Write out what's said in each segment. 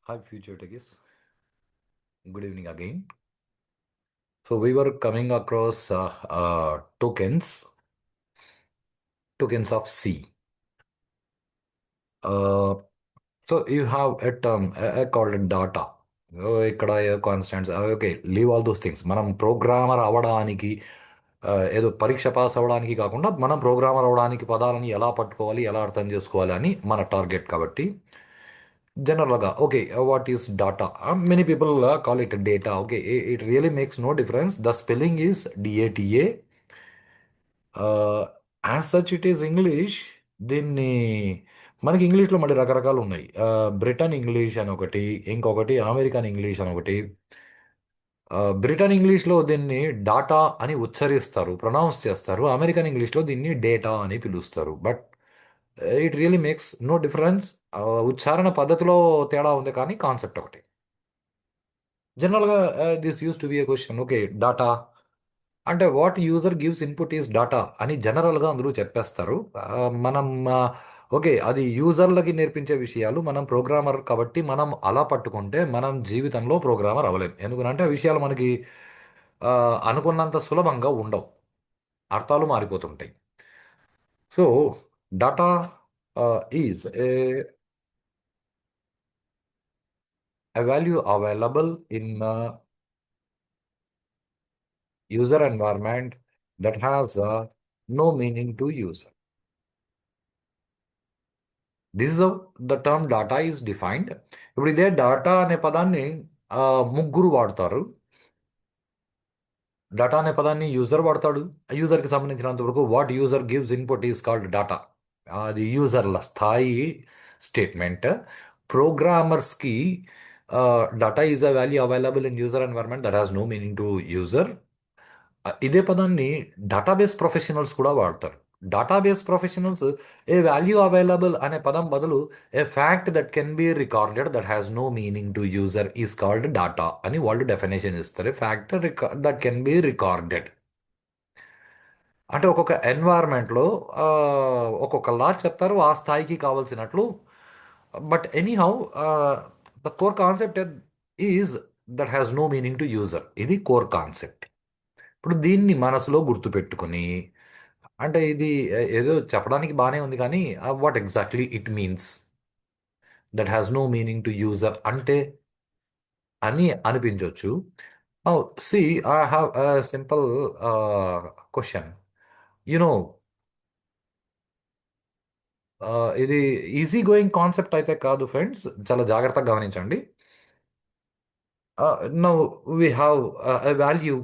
Hi, future techies. Good evening again. So we were coming across tokens of C. Uh, so you have a term called data. ఇక్కడ constants okay leave all those things మనం programmer అవ్వడానికి ఏదో పరీక్ష pass అవ్వడానికి కాకుండా మనం programmer అవ్వడానికి పదాలని ఎలా పట్టుకోవాలి ఎలా అర్థం చేసుకోవాలి అని మన టార్గెట్ కాబట్టి జనరల్గా okay what is data many people call it data okay it really makes no difference the spelling is D A T A as such it is English దీన్ని మనకి ఇంగ్లీష్లో మళ్ళీ రకరకాలు ఉన్నాయి బ్రిటన్ ఇంగ్లీష్ అని ఒకటి ఇంకొకటి అమెరికన్ ఇంగ్లీష్ అని ఒకటి బ్రిటన్ ఇంగ్లీష్లో దీన్ని డాటా అని ఉచ్చరిస్తారు ప్రొనౌన్స్ చేస్తారు అమెరికన్ ఇంగ్లీష్లో దీన్ని డేటా అని పిలుస్తారు but it really makes no difference ఉచ్చారణ పద్ధతిలో తేడా ఉంది కానీ కాన్సెప్ట్ ఒకటి జనరల్గా this use to be a question okay data అంటే what user gives input is data అని జనరల్గా అందరూ చెప్పేస్తారు మనం ఓకే అది యూజర్లకి నేర్పించే విషయాలు మనం ప్రోగ్రామర్ కాబట్టి మనం అలా పట్టుకుంటే మనం జీవితంలో ప్రోగ్రామర్ అవ్వలేం ఎందుకంటే ఆ విషయాలు మనకి ఆ, అనుకున్నంత సులభంగా ఉండవు అర్థాలు మారిపోతుంటాయి so data is a value available in a user environment that has no meaning to user. This is how the term data is defined. ఇప్పుడు ఇదే డాటా అనే పదాన్ని ముగ్గురు వాడతారు డాటా అనే పదాన్ని యూజర్ వాడతాడు యూజర్కి సంబంధించినంత వరకు what user gives input is called data అది యూజర్ల స్థాయి స్టేట్మెంట్ ప్రోగ్రామర్స్కి data is a value available in user environment that has no meaning to user ఇదే పదాన్ని డేటాబేస్ ప్రొఫెషనల్స్ కూడా వాడతారు database professionals a value available అనే పదం బదులు a fact that can be recorded that has no meaning to user is called data అని వాళ్ళు definition ఇస్తారు fact that can be recorded అంటే ఒక్కొక్క ఎన్వైర్న్మెంట్లో ఒక్కొక్క లా చెప్తారు ఆ స్థాయికి కావాల్సినట్లు but anyhow the core concept is that has no meaning to user ఇది కోర్ కాన్సెప్ట్ ఇప్పుడు దీన్ని మనసులో గుర్తుపెట్టుకుని అంటే ఇది ఏదో చెప్పడానికి బాగానే ఉంది కానీ what exactly it means that has no meaning to user అంటే అని అనిపించవచ్చు see I have simple question you know ఇది ఈజీ గోయింగ్ కాన్సెప్ట్ అయితే కాదు ఫ్రెండ్స్ చాలా జాగ్రత్తగా గమనించండి now we have a value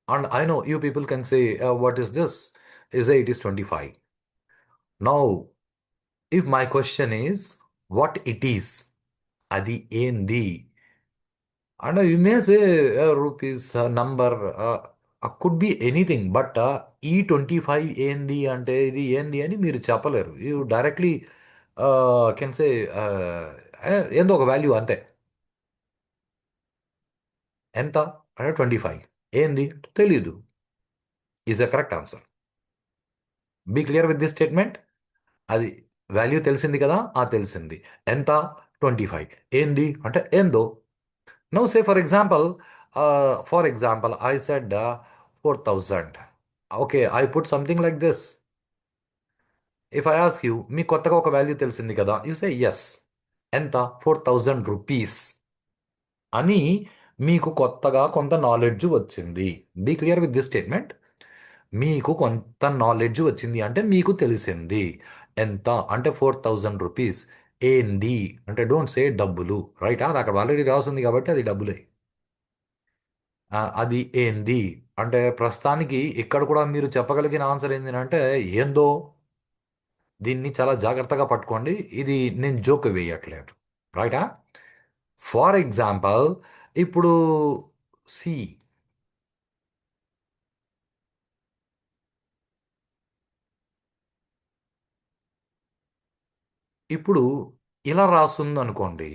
and I know you people can say what is this is it is 25 now if my question is what it is అది ఏంది and you may say rupees number could be anything but ఈ 25 ఏంది అంటే ఇది ఏంది అని మీరు చెప్పలేరు యూ డైరెక్ట్లీ కెన్ సే ఏందో ఒక వాల్యూ అంతే ఎంత అంటే 25 ఏంది తెలీదు is a correct answer be clear with this statement అది వాల్యూ తెలిసింది కదా తెలిసింది ఎంత 25 ఏంది అంటే ఏందో no say for example I said 4,000 okay I put something like this if I ask you మీ కొత్తగా ఒక వాల్యూ తెలిసింది కదా యూ సే ఎస్ ఎంత 4,000 రూపీస్ అని మీకు కొత్తగా కొంత నాలెడ్జ్ వచ్చింది be clear with this statement మీకు కొంత నాలెడ్జ్ వచ్చింది అంటే మీకు తెలిసింది ఎంత అంటే 4,000 రూపీస్ ఏంది అంటే డోంట్ సే డబ్బులు రైట్ అది అక్కడ ఆల్రెడీ రాసింది కాబట్టి అది డబ్బులే అది ఏంది అంటే ప్రస్తుతానికి ఇక్కడ కూడా మీరు చెప్పగలిగిన ఆన్సర్ ఏంటి అంటే ఏందో దీన్ని చాలా జాగ్రత్తగా పట్టుకోండి ఇది నేను జోక్ వేయట్లేదు రైటా ఫర్ ఎగ్జాంపుల్ ఇప్పుడు సి ఇప్పుడు ఇలా రాస్తుంది అనుకోండి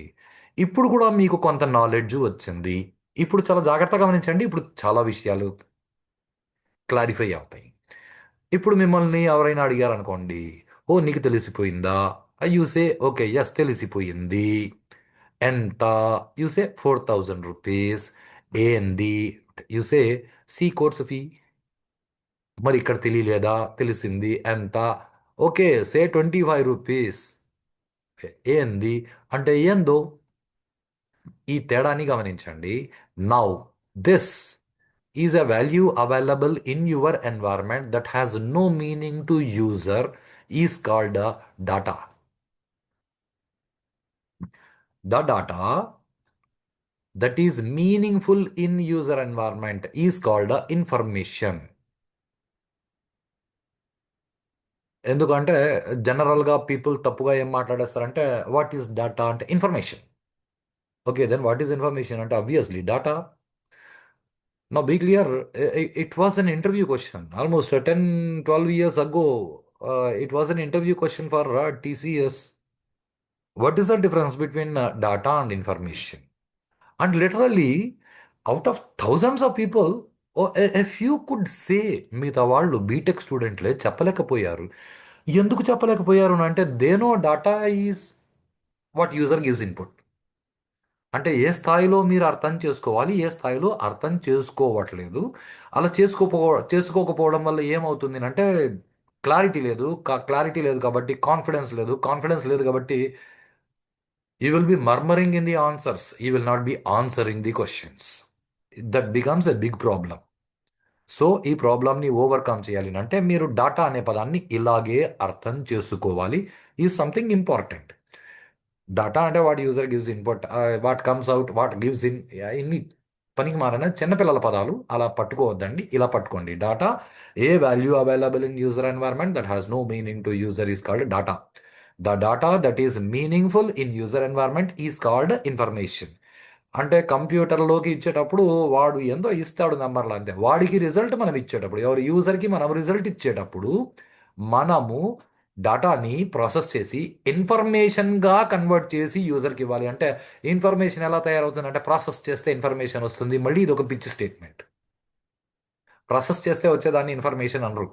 ఇప్పుడు కూడా మీకు కొంత నాలెడ్జ్ వచ్చింది ఇప్పుడు చాలా జాగ్రత్తగా గమనించండి ఇప్పుడు చాలా విషయాలు క్లారిఫై అవుతాయి ఇప్పుడు మిమ్మల్ని ఎవరైనా అడిగారు అనుకోండి ఓ నీకు తెలిసిపోయిందా యూ సే ఓకే ఎస్ తెలిసిపోయింది. ఎంత? You say 4,000 rupees. ఏంది? You say C course fee. మరి ఇక్కడ తెలియలేదా? తెలిసింది. ఎంత? Okay say 25 rupees. ఏంది అంటే ఏందో. ఈ తేడాని గమనించండి. Now this is a value available in your environment that has no meaning to user is called data. The data that is meaningful in user environment is called information. ఎందుకంటే జనరల్గా people తప్పుగా ఏం మాట్లాడేస్తారంటే వాట్ ఈస్ డేటా అంటే information. Okay then what is information అంటే obviously data. Now be clear, it was an interview question. Almost 10, 12 years ago, it was an interview question for TCS. What is the difference between data and information? And literally, out of thousands of people, a few could say మిగతా వాళ్ళు BTech స్టూడెంట్లే చెప్పలేకపోయారు. ఎందుకు చెప్పలేకపోయారు అంటే they know data is what user gives input. అంటే ఏ స్థాయిలో మీరు అర్థం చేసుకోవాలి, ఏ స్థాయిలో అర్థం చేసుకోవట్లేదు. అలా చేసుకోకపోవడం వల్ల ఏమవుతుంది అంటే క్లారిటీ లేదు. క్లారిటీ లేదు కాబట్టి కాన్ఫిడెన్స్ లేదు. కాన్ఫిడెన్స్ లేదు కాబట్టి you will be murmuring in the answers. You will not be answering the questions. That becomes a big problem. So ఈ ప్రాబ్లమ్ని ఓవర్కమ్ చేయాలి అంటే మీరు డాటా అనే పదాన్ని ఇలాగే అర్థం చేసుకోవాలి. ఈ సంథింగ్ ఇంపార్టెంట్. డాటా అంటే what user gives input, what comes out, what gives in. ఇన్ని పనికి మారిన చిన్నపిల్లల పదాలు అలా పట్టుకోవద్దండి. ఇలా పట్టుకోండి. Data a value available in user environment that has no meaning to user is called data. The data that is meaningful in user environment is called information. అంటే కంప్యూటర్లోకి ఇచ్చేటప్పుడు వాడు ఎంతో ఇస్తాడు నెంబర్లు అంతే. వాడికి రిజల్ట్ మనం ఇచ్చేటప్పుడు, ఎవరు యూజర్కి మనం రిజల్ట్ ఇచ్చేటప్పుడు మనము డాటాని ప్రాసెస్ చేసి ఇన్ఫర్మేషన్గా కన్వర్ట్ చేసి యూజర్కి ఇవ్వాలి. అంటే ఇన్ఫర్మేషన్ ఎలా తయారవుతుంది అంటే ప్రాసెస్ చేస్తే ఇన్ఫర్మేషన్ వస్తుంది. మళ్ళీ ఇది ఒక పిచ్ స్టేట్మెంట్. ప్రాసెస్ చేస్తే వచ్చేదాన్ని ఇన్ఫర్మేషన్ అనరు.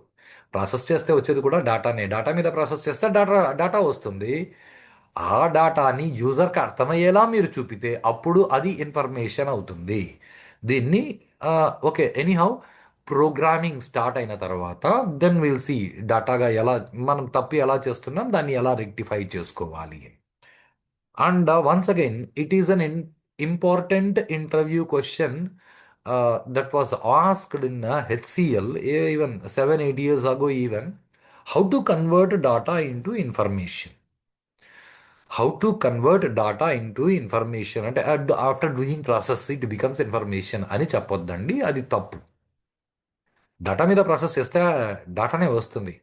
ప్రాసెస్ చేస్తే వచ్చేది కూడా డాటానే. డాటా మీద ప్రాసెస్ చేస్తే డాటా డాటా వస్తుంది. ఆ డాటాని యూజర్కి అర్థమయ్యేలా మీరు చూపితే అప్పుడు అది ఇన్ఫర్మేషన్ అవుతుంది. దీన్ని ఓకే ఎనీహౌ ప్రోగ్రామింగ్ స్టార్ట్ అయిన తర్వాత దెన్ విల్ సి డాటాగా ఎలా మనం తప్పు ఎలా చేస్తున్నాం, దాన్ని ఎలా రెక్టిఫై చేసుకోవాలి. And once again it is an important interview question that was asked in HCL even 7, 8 years ago even. How to convert data into information? How to convert data into information అంటే after doing process it becomes information అని చెప్పొద్దండి, అది తప్పు. Data మీద process చేస్తే డాటానే వస్తుంది.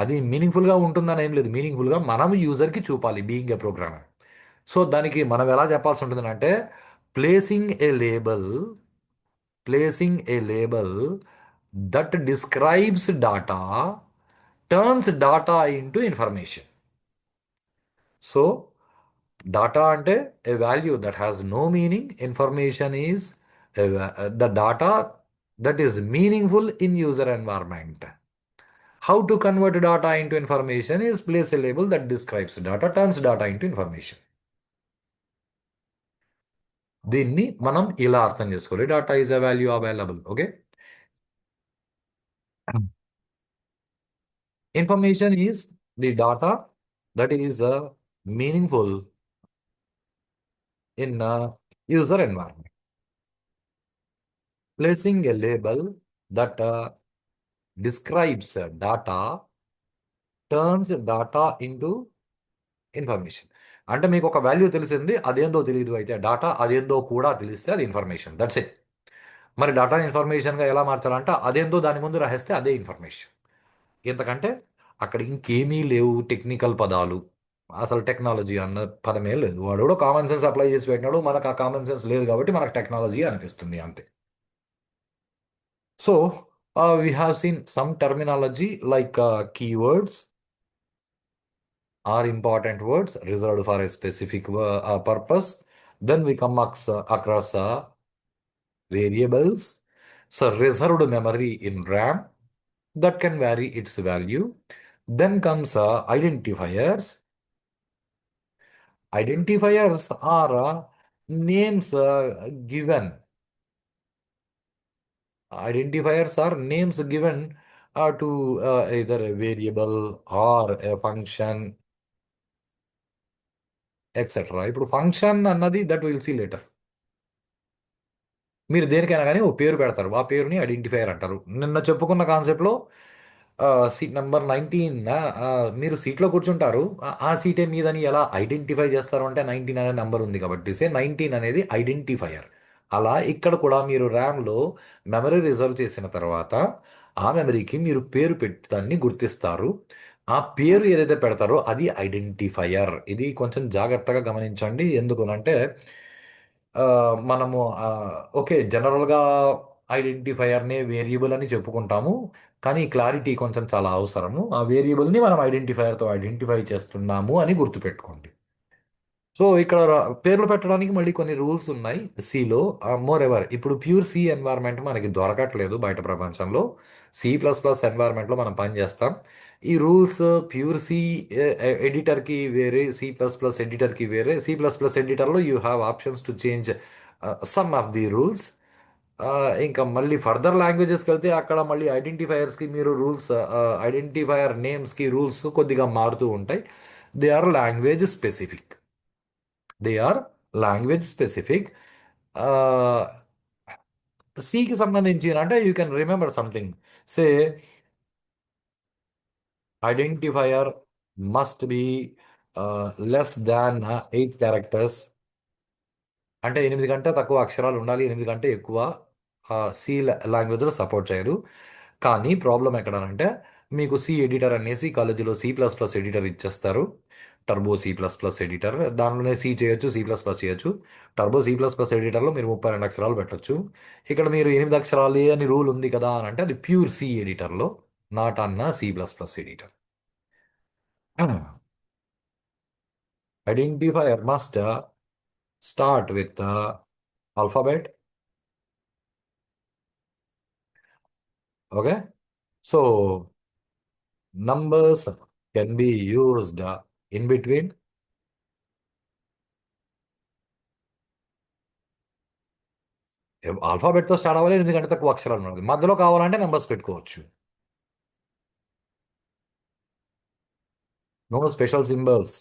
అది మీనింగ్ఫుల్గా ఉంటుందని ఏం లేదు. మీనింగ్ఫుల్గా మనం యూజర్కి చూపాలి బీయింగ్ ఏ ప్రోగ్రామర్. సో దానికి మనం ఎలా చెప్పాల్సి ఉంటుందంటే placing a label, placing a label that describes data turns data into information. So data అంటే a value that has no meaning. Information is the data that is meaningful in user environment. How to convert data into information is place a label that describes data, turns data into information. దీన్ని మనం ఇలా అర్థం చేసుకోవాలి. Data is a value available. Okay, information is the data that is meaningful in user environment. Placing a label that describes data turns data into information. అంటే మీకు ఒక value తెలిసింది, అదేందో తెలియదు, అయితే డాటా అదేందో కూడా తెలిస్తే అది ఇన్ఫర్మేషన్. That's it. మరి డేటాని ఇన్ఫర్మేషన్గా ఎలా మార్చాలంటే అదేందో దాని ముందు రాసేస్తే అదే ఇన్ఫర్మేషన్. ఎంతకంటే అక్కడ ఇంకేమీ లేవు టెక్నికల్ పదాలు. అసలు టెక్నాలజీ అన్న పదమే లేదు. వాడు కూడా కామన్ సెన్స్ అప్లై చేసి పెట్టినాడు, మనకు ఆ కామన్ సెన్స్ లేదు కాబట్టి మనకు టెక్నాలజీ అనిపిస్తుంది అంతే. So we have seen some terminology like keywords are important words reserved for a specific purpose. Then we come across variables. So reserved memory in RAM that can vary its value. Then comes identifiers. Identifiers are names given. Identifiers are names given to either a variable or a function, etc. ఇప్పుడు function అన్నది that will see later. మీరు దేనికైనా కానీ ఓ పేరు పెడతారు, ఆ పేరుని identifier అంటారు. నిన్న చెప్పుకున్న కాన్సెప్ట్లో సీట్ నెంబర్ 19, మీరు సీట్లో కూర్చుంటారు, ఆ సీటే మీదని ఎలా ఐడెంటిఫై చేస్తారు అంటే 19 అనే నెంబర్ ఉంది కాబట్టి 19 అనేది ఐడెంటిఫైయర్. అలా ఇక్కడ కూడా మీరు ర్యామ్లో మెమరీ రిజర్వ్ చేసిన తర్వాత ఆ మెమరీకి మీరు పేరు పెట్టి దాన్ని గుర్తిస్తారు. ఆ పేరు ఏదైతే పెడతారో అది ఐడెంటిఫైయర్. ఇది కొంచెం జాగ్రత్తగా గమనించండి. ఎందుకనంటే ఆ, మనము ఓకే, జనరల్గా ఐడెంటిఫైయర్ని వేరియబుల్ అని చెప్పుకుంటాము, కానీ క్లారిటీ కొంచెం చాలా అవసరము. ఆ వేరియబుల్ని మనం ఐడెంటిఫైయర్తో ఐడెంటిఫై చేస్తున్నాము అని గుర్తుపెట్టుకోండి. సో ఇక్కడ పేర్లు పెట్టడానికి మళ్ళీ కొన్ని రూల్స్ ఉన్నాయి సిలో. మోర్ ఎవర్ ఇప్పుడు ప్యూర్ సి ఎన్వైర్న్మెంట్ మనకి దొరకట్లేదు బయట ప్రపంచంలో. C++ ఎన్వైర్న్మెంట్లో మనం పనిచేస్తాం. ఈ రూల్స్ ప్యూర్ సి ఎడిటర్కి వేరే, C++ ఎడిటర్కి వేరే. C++ ఎడిటర్లో you have options to change some of the rules. ఇంకా మళ్ళీ ఫర్దర్ లాంగ్వేజెస్కి వెళ్తే అక్కడ మళ్ళీ ఐడెంటిఫైయర్స్కి మీరు రూల్స్, ఐడెంటిఫైయర్ నేమ్స్కి రూల్స్ కొద్దిగా మారుతూ ఉంటాయి. They are language specific. They are language specific. సికి సంబంధించి అంటే you can remember something. Say identifier must be less than 8 characters. అంటే 8 కంటే తక్కువ అక్షరాలు ఉండాలి, 8 కంటే ఎక్కువ సి లాంగ్వేజ్లో సపోర్ట్ చేయరు. కానీ ప్రాబ్లం ఎక్కడనంటే మీకు సి ఎడిటర్ అనేసి కాలేజీలో C++ ఎడిటర్ ఇచ్చేస్తారు. టర్బో C++ ఎడిటర్, దానిలోనే సి చేయొచ్చు, C++ చేయొచ్చు. టర్బో C++ ఎడిటర్లో మీరు 32 అక్షరాలు పెట్టొచ్చు. ఇక్కడ మీరు 8 అక్షరాలే అని రూల్ ఉంది కదా అని అంటే అది ప్యూర్ సి ఎడిటర్లో, నాట్ అన్న C++ editor. Identifier must start with alphabet. Okay, so numbers can be used in between. ఆల్ఫాబెట్తో స్టార్ట్ అవ్వాలి, 8 కంటే తక్కువ అక్షరాలు ఉండాలి. మధ్యలో కావాలంటే నెంబర్స్ పెట్టుకోవచ్చు. No special symbols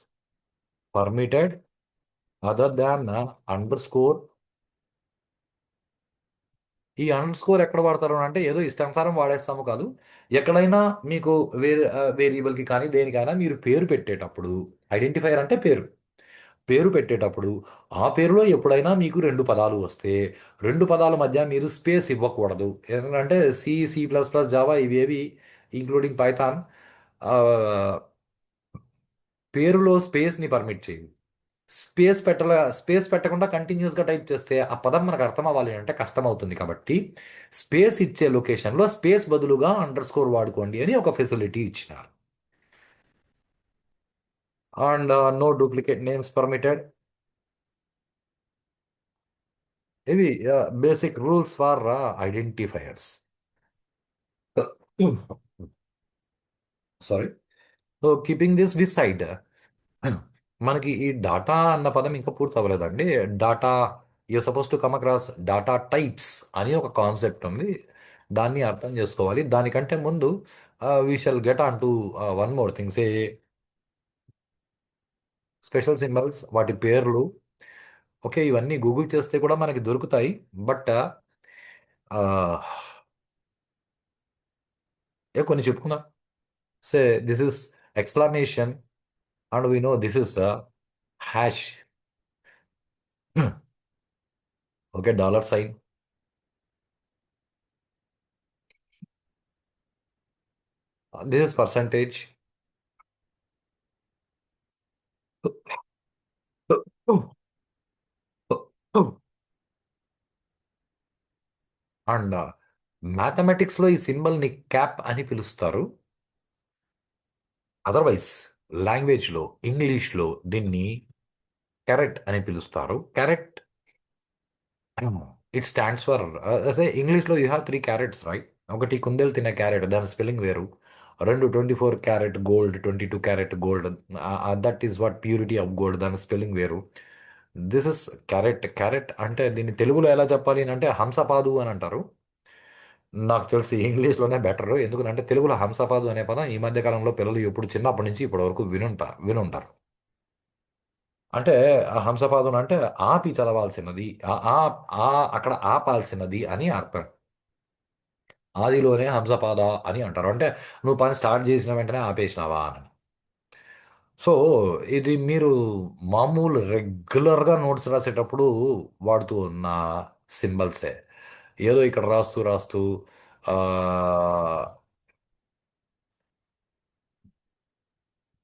permitted other than underscore. ఈ అండర్ స్కోర్ ఎక్కడ వాడతారు అంటే ఏదో ఇష్టానుసారం వాడేస్తాము కాదు. ఎక్కడైనా మీకు వేరియబుల్కి కానీ దేనికైనా మీరు పేరు పెట్టేటప్పుడు, ఐడెంటిఫైయర్ అంటే పేరు, పేరు పెట్టేటప్పుడు ఆ పేరులో ఎప్పుడైనా మీకు 2 పదాలు వస్తే 2 పదాల మధ్య మీరు స్పేస్ ఇవ్వకూడదు. ఎందుకంటే C++, జావా ఇవేవి ఇంక్లూడింగ్ పైథాన్ పేరులో స్పేస్ని పర్మిట్ చేయవు. స్పేస్ పెట్టకుండా కంటిన్యూస్గా టైప్ చేస్తే ఆ పదం మనకు అర్థం అవ్వాలి అంటే కష్టం అవుతుంది. కాబట్టి స్పేస్ ఇచ్చే లొకేషన్లో స్పేస్ బదులుగా అండర్ స్కోర్ వాడుకోండి అని ఒక ఫెసిలిటీ ఇచ్చినారు. And no duplicate names permitted. ఇవి basic rules for identifiers. Sorry. So keeping this beside, మనకి ఈ డాటా అన్న పదం ఇంకా పూర్తి అవ్వలేదండి. Data, you suppose to come across data types అని ఒక కాన్సెప్ట్ ఉంది. దాన్ని అర్థం చేసుకోవాలి. దానికంటే ముందు we shall get on to one more things, a special symbols, వాటి పేర్లు. ఓకే, ఇవన్నీ గూగుల్ చేస్తే కూడా మనకి దొరుకుతాయి. బట్ ఏ కొన్ని చెప్పుకుందాం. Say this is exclamation and we know this is hash. Okay, $సైన్. This is percentage. అండ్ మ్యాథమెటిక్స్లో ఈ సింబల్ని క్యాప్ అని పిలుస్తారు. అదర్వైజ్ లాంగ్వేజ్లో, ఇంగ్లీష్లో దీన్ని క్యారెట్ అని పిలుస్తారు. క్యారెట్, ఇట్ స్టాండ్స్ ఫర్, అదే ఇంగ్లీష్లో యూ హ్యావ్ 3 క్యారెట్స్ రైట్. ఒకటి కుందేలు తినే క్యారెట్, దాని స్పెల్లింగ్ వేరు. రెండు 24 carat gold, 22 carat gold, that is what purity of gold, దాని స్పెల్లింగ్ వేరు. This is carrot. క్యారెట్ అంటే దీన్ని తెలుగులో ఎలా చెప్పాలి అని అంటే హంసపాదు అని అంటారు. నాకు తెలిసి ఇంగ్లీష్లోనే బెటర్, ఎందుకంటే తెలుగులో హంసపాదు అనే పదం ఈ మధ్య కాలంలో పిల్లలు ఎప్పుడు చిన్నప్పటి నుంచి ఇప్పటి వరకు వినుంటారు. అంటే ఆ హంసపాదం అంటే ఆపి చదవాల్సినది, ఆ ఆ ఆ అక్కడ ఆపాల్సినది అని అర్థం. ఆదిలోనే హంసపాద అని అంటారు. అంటే నువ్వు పని స్టార్ట్ చేసిన వెంటనే ఆపేసినావా అని. సో ఇది మీరు మామూలు రెగ్యులర్గా నోట్స్ రాసేటప్పుడు వాడుతూ ఉన్న సింబల్సే. ఏదో ఇక్కడ రాస్తూ రాస్తూ ఆ,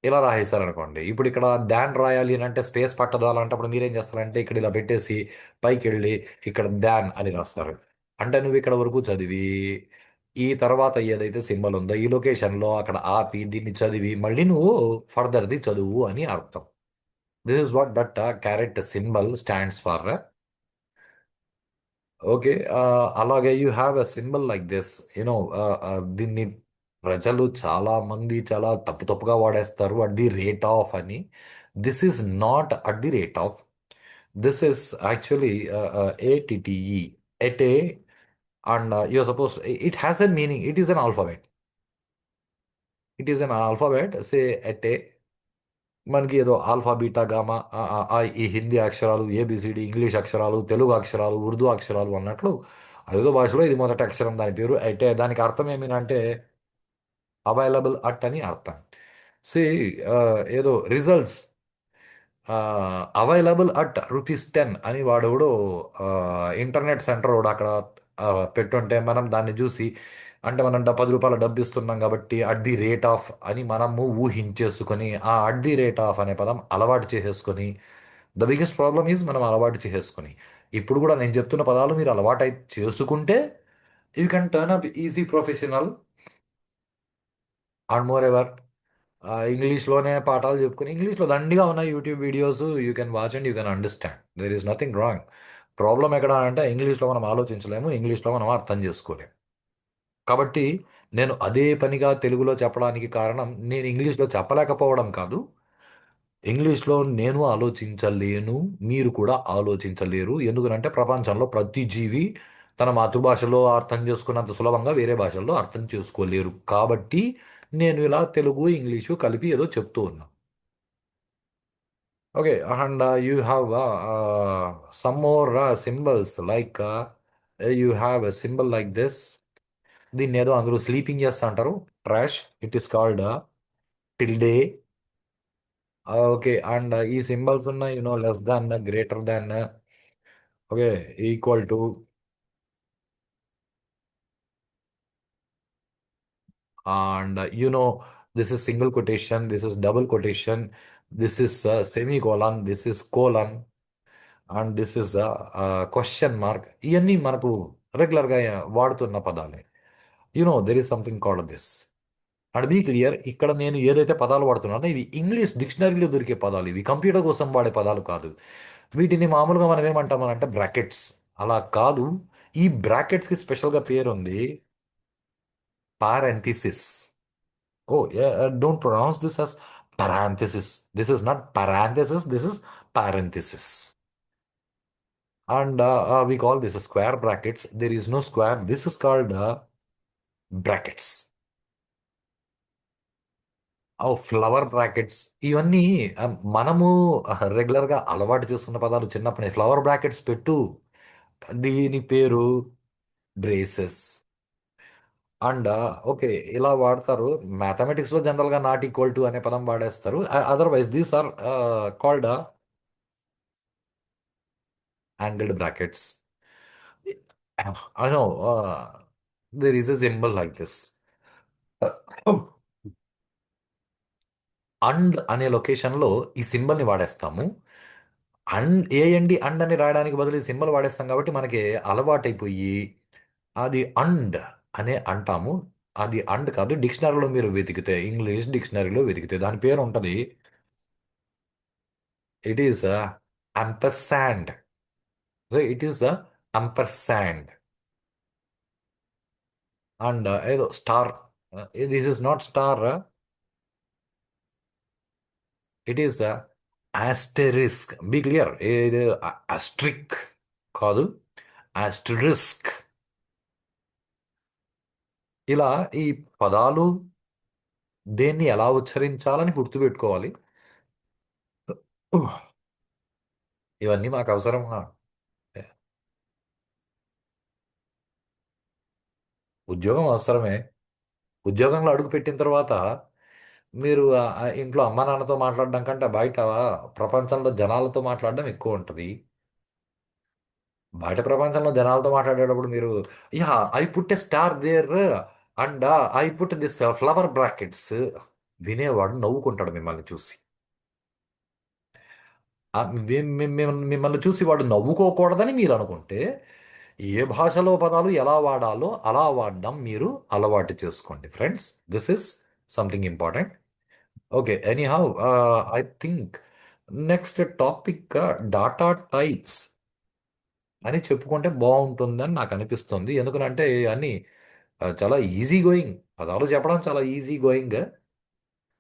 ఇలా రాసేసారనుకోండి. ఇప్పుడు ఇక్కడ డాన్ రాయాలి అని అంటే స్పేస్ పట్టదు. అలాంటప్పుడు మీరేం చేస్తారంటే ఇక్కడ ఇలా పెట్టేసి పైకి వెళ్ళి ఇక్కడ డాన్ అని రాస్తారు. అంటే నువ్వు ఇక్కడ వరకు చదివి ఈ తర్వాత ఏదైతే సింబల్ ఉందో ఈ లొకేషన్లో అక్కడ ఆపి దీన్ని చదివి మళ్ళీ నువ్వు ఫర్దర్ది చదువు అని అర్థం. This is what that caret symbol stands for. Okay. అలాగే you have a symbol like this, you know. దీన్ని ప్రజలు చాలా మంది చాలా తప్పు తప్పుగా వాడేస్తారు, అట్ ది రేట్ ఆఫ్ అని. This is not at the rate of. This is actually A T T E, at a. And you suppose it has a meaning, it is an alphabet. It is an alphabet, say at a. మనకి ఏదో alpha beta gamma ఈ హిందీ అక్షరాలు, A B C D English అక్షరాలు, తెలుగు అక్షరాలు, ఉర్దూ అక్షరాలు అన్నట్లు అదేదో భాషలో ఇది మొదటి అక్షరం, దాని పేరు అయితే దానికి అర్థం ఏమిటంటే అవైలబుల్ అట్ అని అర్థం. సి ఏదో రిజల్ట్స్ అవైలబుల్ అట్ రూపీస్ 10 అని వాడెవడో ఇంటర్నెట్ సెంటర్ వాడు అక్కడ పెట్టుంటే మనం దాన్ని చూసి, అంటే మనం 10 రూపాయల డబ్బు ఇస్తున్నాం కాబట్టి అట్ ది రేట్ ఆఫ్ అని మనము ఊహించేసుకొని ఆ అట్ ది రేట్ ఆఫ్ అనే పదం అలవాటు చేసేసుకొని, ద బిగ్గెస్ట్ ప్రాబ్లమ్ ఈజ్ మనం అలవాటు చేసేసుకొని, ఇప్పుడు కూడా నేను చెప్తున్న పదాలు మీరు అలవాటు చేసుకుంటే you can turn up easy professional. And more ever ఇంగ్లీష్లోనే పాఠాలు చెప్పుకొని ఇంగ్లీష్లో దండిగా ఉన్న YouTube videos you can watch and you can understand, there is nothing wrong. Problem ఎక్కడ అంటే ఇంగ్లీష్లో మనం ఆలోచించలేము, ఇంగ్లీష్లో మనం అర్థం చేసుకోలేము. కాబట్టి నేను అదే పనిగా తెలుగులో చెప్పడానికి కారణం నేను ఇంగ్లీష్లో చెప్పలేకపోవడం కాదు, ఇంగ్లీష్లో నేను ఆలోచించలేను, మీరు కూడా ఆలోచించలేరు. ఎందుకంటే ప్రపంచంలో ప్రతి జీవి తన మాతృభాషలో అర్థం చేసుకున్నంత సులభంగా వేరే భాషల్లో అర్థం చేసుకోలేరు. కాబట్టి నేను ఇలా తెలుగు ఇంగ్లీషు కలిపి ఏదో చెప్తూ ఉన్నా. Okay. And you have some more symbols like you have a symbol like this. దీన్ని ఏదో అందరూ స్లీపింగ్ చేస్తా అంటారు, trash. It is called tilde. Okay. And ఈ సింబల్స్ ఉన్నాయి, less than, greater than, okay, equal to. And this is single quotation, this is double quotation, this is semicolon, this is colon, and this is question mark. ఇవన్నీ మనకు రెగ్యులర్గా వాడుతున్న పదాలే. There is something called this. And be clear, ఇక్కడ నేను ఏదైతే పదాలు వాడుతున్నానో ఇవి ఇంగ్లీష్ డిక్షనరీలో దొరికే పదాలు, ఇవి కంప్యూటర్ కోసం వాడే పదాలు కాదు. వీటిని మామూలుగా మనం ఏమంటామనంటే బ్రాకెట్స్. అలా కాదు, ఈ బ్రాకెట్స్కి స్పెషల్గా పేరు ఉంది, పారెంథిసిస్. Oh, yeah, don't pronounce this as parenthesis. This is not parenthesis, this is parenthesis. And we call this a square brackets. There is no square. This is called brackets. Oh, flower brackets. ఇవన్నీ మనము రెగ్యులర్గా అలవాటు చేసుకున్న పదాలు. చిన్నప్పుడు flower brackets పెట్టు, దీని పేరు బ్రేసెస్. అండ్ ఓకే, ఇలా వాడతారు. మ్యాథమెటిక్స్లో జనరల్గా నాట్ ఈక్వల్ టు అనే పదం వాడేస్తారు. Otherwise these are called angled brackets. I know there is a symbol like this. And అనే లొకేషన్లో ఈ సింబల్ని వాడేస్తాము. అండ్ అని రాయడానికి బదులు ఈ సింబల్ వాడేస్తాం కాబట్టి మనకి అలవాటైపోయి అది అండ్ అనే అంటాము. అది అండ్ కాదు, డిక్షనరీలో మీరు వెతికితే, ఇంగ్లీష్ డిక్షనరీలో వెతికితే దాని పేరు ఉంటుంది. It is ampersand. So it is ampersand. And ఏదో star this is not star, it is asterisk. Be clear, ఇది అస్ట్రిక్ కాదు, ఆస్టరిస్క్. ఇలా ఈ పదాలు దేన్ని ఎలా ఉచ్చరించాలని గుర్తుపెట్టుకోవాలి. ఇవన్నీ మాకు అవసరమా? ఉద్యోగం అవసరమే. ఉద్యోగంలో అడుగు పెట్టిన తర్వాత మీరు ఆ ఇంట్లో అమ్మా నాన్నతో మాట్లాడడం కంటే బయట ప్రపంచంలో జనాలతో మాట్లాడడం ఎక్కువ ఉంటుంది. బయట ప్రపంచంలో జనాలతో మాట్లాడేటప్పుడు మీరు, yeah I put a star there and I put this flower brackets, వినేవాడు నవ్వుకుంటాడు మిమ్మల్ని చూసి. ఆ మిమ్మల్ని చూసి వాడు నవ్వుకోకూడదని మీరు అనుకుంటే ఏ భాషలో పదాలు ఎలా వాడాలో అలా వాడడం మీరు అలవాటు చేసుకోండి friends. This is something important. Okay, anyhow, I think next topic data types అని చెప్పుకుంటే బాగుంటుందని నాకు అనిపిస్తుంది. ఎందుకంటే అన్ని చాలా ఈజీ గోయింగ్ పదాలు చెప్పడం, చాలా easy going.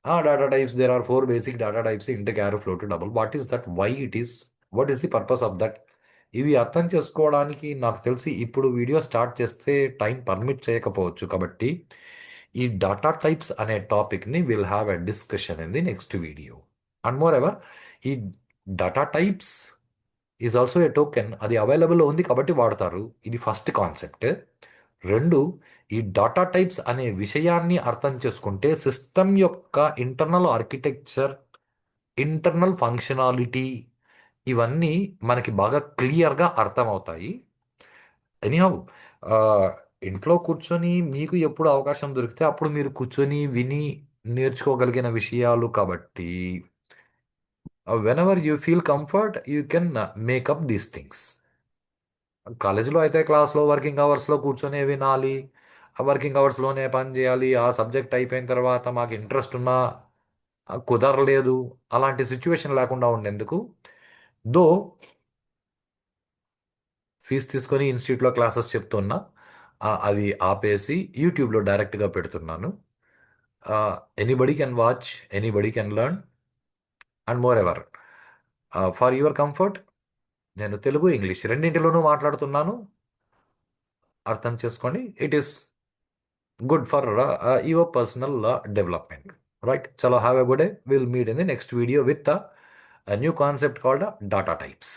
Data types, there are four basic data types: int, char, float, double. What is that? Why it is? What is the purpose of that? ఇవి అర్థం చేసుకోవడానికి నాకు తెలిసి ఇప్పుడు వీడియో స్టార్ట్ చేస్తే టైం పర్మిట్ చేయకపోవచ్చు. కాబట్టి ఈ డాటా టైప్స్ అనే టాపిక్ని will have a discussion in the next video. And moreover, ఈ data types is also a token. అది అవైలబుల్లో ఉంది కాబట్టి వాడతారు. ఇది ఫస్ట్ కాన్సెప్ట్. రెండు, ఈ డాటా టైప్స్ అనే విషయాన్ని అర్థం చేసుకుంటే సిస్టమ్ యొక్క ఇంటర్నల్ ఆర్కిటెక్చర్, ఇంటర్నల్ ఫంక్షనాలిటీ, ఇవన్నీ మనకి బాగా క్లియర్గా అర్థమవుతాయి. ఎనీహౌ, ఇంట్లో కూర్చొని మీకు ఎప్పుడు అవకాశం దొరికితే అప్పుడు మీరు కూర్చొని విని నేర్చుకోగలిగిన విషయాలు కాబట్టి when ever you feel comfort you can makeup these things. కాలేజీలో అయితే క్లాస్లో వర్కింగ్ అవర్స్లో కూర్చొని వినాలి, ఆ వర్కింగ్ అవర్స్లోనే పని చేయాలి. ఆ సబ్జెక్ట్ అయిపోయిన తర్వాత మాకు ఇంట్రెస్ట్ ఉన్నా కుదరలేదు, అలాంటి సిచ్యువేషన్ లేకుండా ఉండేందుకు దో ఫీజు తీసుకొని ఇన్స్టిట్యూట్లో క్లాసెస్ చెప్తున్నా, అవి ఆపేసి యూట్యూబ్లో డైరెక్ట్గా పెడుతున్నాను. Anybody can watch, anybody can learn. And more ever, for your comfort నేను తెలుగు ఇంగ్లీష్ రెండింటిలోనూ మాట్లాడుతున్నాను. అర్థం చేసుకోండి. It is good for your personal development, right? Chalo, have a good day. We'll meet in the next video with a new concept called data types.